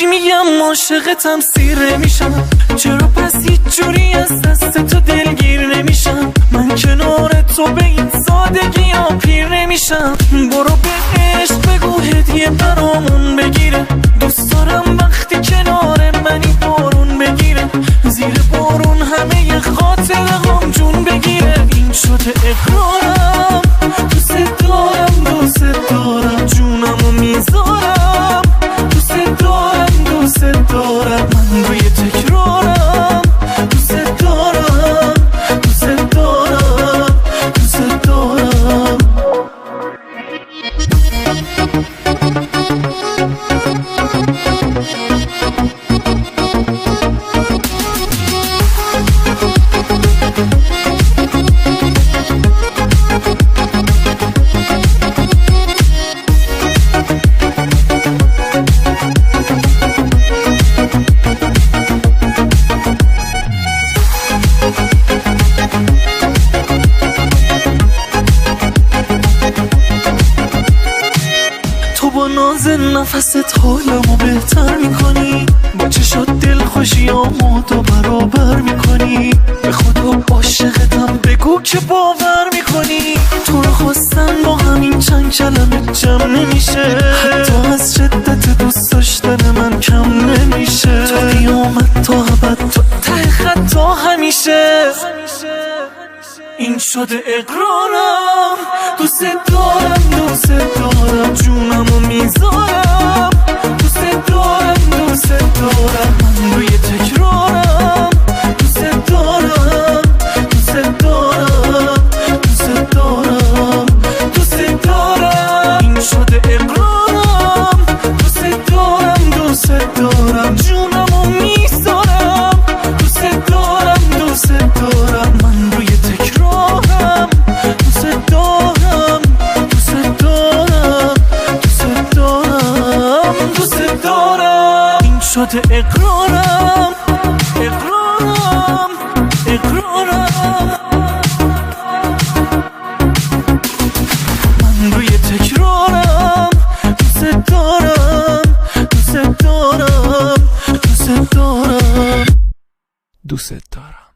میگم عاشقتم سیر نمیشم، چرا پس هیچ جوری از دست تو دلگیر نمیشم؟ من کنار تو به این سادگی ها پیر نمیشم. برو به عشق بگو هدیه برامون بگیره، دوست دارم وقتی کنار منی بارون بگیره، زیر بارون همه ی خاطره هم جون بگیره. این شده اقرارم، دوست دارم دوست دارم، جونمو میذارم، دوست دارم دوست دارم، من روی تکرارم، دوست دارم دوست دارم دوست دارم. تو با ناز نفست حالمو بهتر میکنی، با چشات دل خوشیامو تو برابر میکنی، به خدا عاشقتم بگو که باور میکنی. تو رو خواستن با همین چند کلمه جمع نمیشه، حتی از شدت دوست داشتن من کم نمیشه. تو قیامت تا ابد تو ته خط تا همیشه. این شده اقرارم، دوست دارم دوست دارم، جونمو میذارم، دوست دارم دوست دارم، من روی تکرارم، دوست دارم دوست دارم دوست دارم دوست دارم. این شده اقرارم، دوست دارم دوست دارم، جونمو میذارم، دوست دارم دوست دارم، من روی تکرارم، دوست دارم دوست دارم دوست دارم دوست دارم. این شده اقرارم اقرارم اقرارم، من روی تکرارم، دوست دارم دوست دارم دوست دارم دوست دارم.